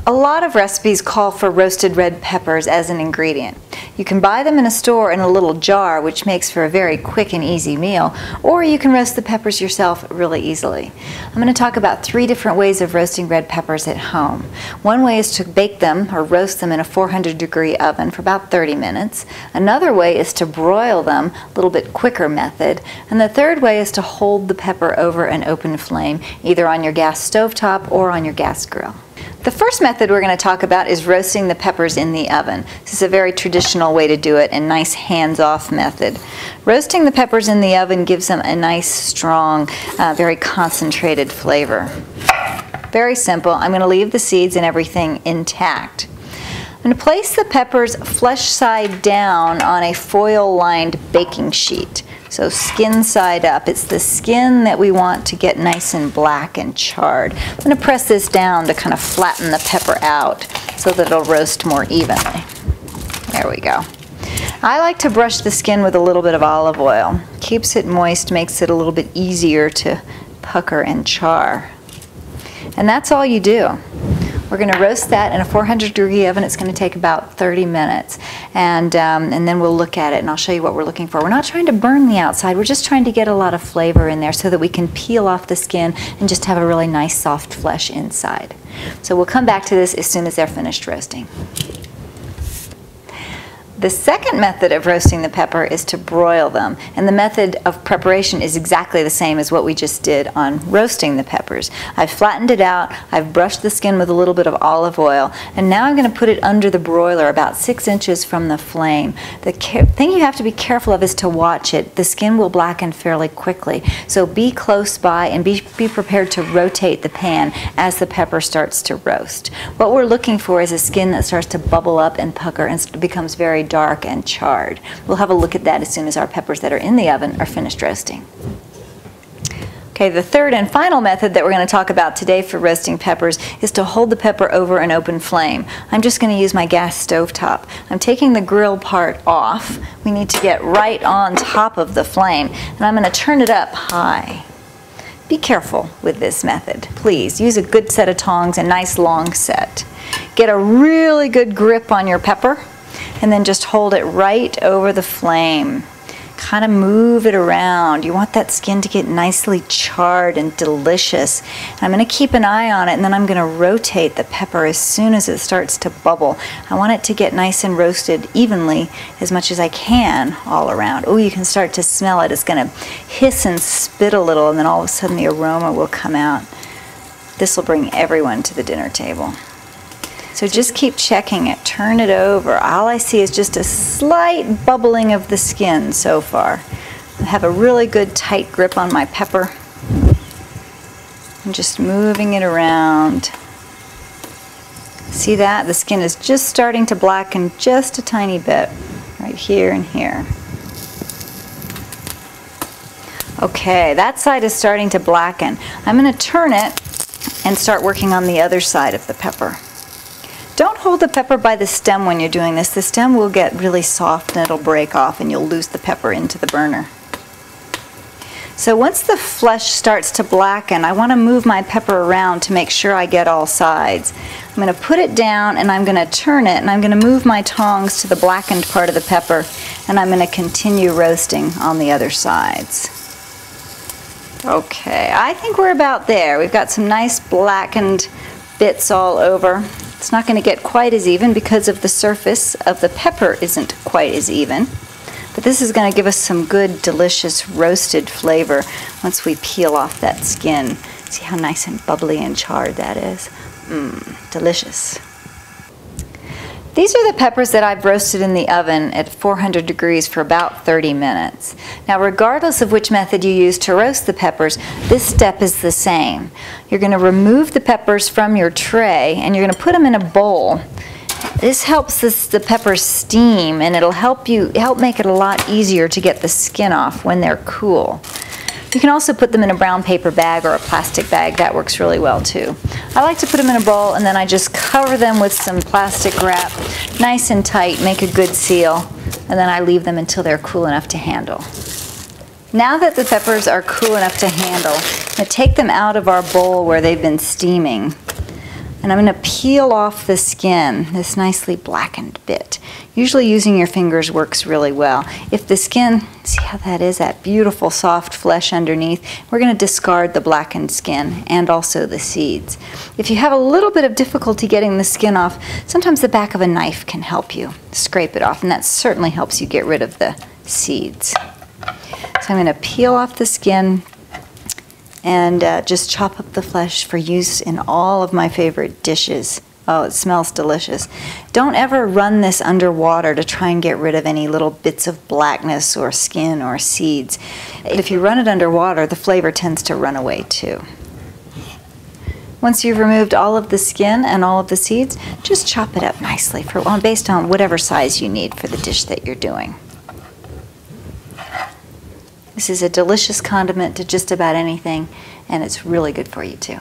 A lot of recipes call for roasted red peppers as an ingredient. You can buy them in a store in a little jar, which makes for a very quick and easy meal, or you can roast the peppers yourself really easily. I'm going to talk about 3 different ways of roasting red peppers at home. One way is to bake them or roast them in a 400-degree oven for about 30 minutes. Another way is to broil them, a little bit quicker method. And the third way is to hold the pepper over an open flame, either on your gas stovetop or on your gas grill. The first method we're going to talk about is roasting the peppers in the oven. This is a very traditional way to do it and nice hands-off method. Roasting the peppers in the oven gives them a nice, strong, very concentrated flavor. Very simple. I'm going to leave the seeds and everything intact. I'm going to place the peppers flesh side down on a foil-lined baking sheet. So skin side up. It's the skin that we want to get nice and black and charred. I'm going to press this down to kind of flatten the pepper out so that it'll roast more evenly. There we go. I like to brush the skin with a little bit of olive oil. Keeps it moist, makes it a little bit easier to pucker and char. And that's all you do. We're going to roast that in a 400-degree oven. It's going to take about 30 minutes. And then we'll look at it and I'll show you what we're looking for. We're not trying to burn the outside. We're just trying to get a lot of flavor in there so that we can peel off the skin and just have a really nice soft flesh inside. So we'll come back to this as soon as they're finished roasting. The second method of roasting the pepper is to broil them, and the method of preparation is exactly the same as what we just did on roasting the peppers. I've flattened it out, I've brushed the skin with a little bit of olive oil, and now I'm going to put it under the broiler about 6 inches from the flame. The thing you have to be careful of is to watch it. The skin will blacken fairly quickly, so be close by and be prepared to rotate the pan as the pepper starts to roast. What we're looking for is a skin that starts to bubble up and pucker and becomes very dark and charred. We'll have a look at that as soon as our peppers that are in the oven are finished roasting. Okay, the third and final method that we're going to talk about today for roasting peppers is to hold the pepper over an open flame. I'm just going to use my gas stove top. I'm taking the grill part off. We need to get right on top of the flame, and I'm going to turn it up high. Be careful with this method, please. Use a good set of tongs, a nice long set. Get a really good grip on your pepper, and then just hold it right over the flame. Kind of move it around. You want that skin to get nicely charred and delicious. And I'm going to keep an eye on it, and then I'm going to rotate the pepper as soon as it starts to bubble. I want it to get nice and roasted evenly as much as I can all around. Oh, you can start to smell it. It's going to hiss and spit a little, and then all of a sudden the aroma will come out. This will bring everyone to the dinner table. So just keep checking it, turn it over. All I see is just a slight bubbling of the skin so far. I have a really good tight grip on my pepper. I'm just moving it around. See that? The skin is just starting to blacken just a tiny bit, right here and here. Okay, that side is starting to blacken. I'm going to turn it and start working on the other side of the pepper. Don't hold the pepper by the stem when you're doing this. The stem will get really soft and it'll break off and you'll lose the pepper into the burner. So once the flesh starts to blacken, I want to move my pepper around to make sure I get all sides. I'm going to put it down and I'm going to turn it, and I'm going to move my tongs to the blackened part of the pepper, and I'm going to continue roasting on the other sides. Okay, I think we're about there. We've got some nice blackened bits all over. It's not going to get quite as even because of the surface of the pepper isn't quite as even. But this is going to give us some good, delicious roasted flavor once we peel off that skin. See how nice and bubbly and charred that is? Delicious. These are the peppers that I've roasted in the oven at 400 degrees for about 30 minutes. Now, regardless of which method you use to roast the peppers, this step is the same. You're going to remove the peppers from your tray and you're going to put them in a bowl. This helps the peppers steam, and it'll help make it a lot easier to get the skin off when they're cool. You can also put them in a brown paper bag or a plastic bag. That works really well too. I like to put them in a bowl, and then I just cover them with some plastic wrap, nice and tight, make a good seal, and then I leave them until they're cool enough to handle. Now that the peppers are cool enough to handle, I'm going to take them out of our bowl where they've been steaming. And I'm going to peel off the skin, this nicely blackened bit. Usually using your fingers works really well. If the skin, see how that is, that beautiful soft flesh underneath, we're going to discard the blackened skin and also the seeds. If you have a little bit of difficulty getting the skin off, sometimes the back of a knife can help you scrape it off, and that certainly helps you get rid of the seeds. So I'm going to peel off the skin and just chop up the flesh for use in all of my favorite dishes. Oh, it smells delicious. Don't ever run this underwater to try and get rid of any little bits of blackness or skin or seeds. If you run it underwater, the flavor tends to run away too. Once you've removed all of the skin and all of the seeds, just chop it up nicely based on whatever size you need for the dish that you're doing. This is a delicious condiment to just about anything, and it's really good for you too.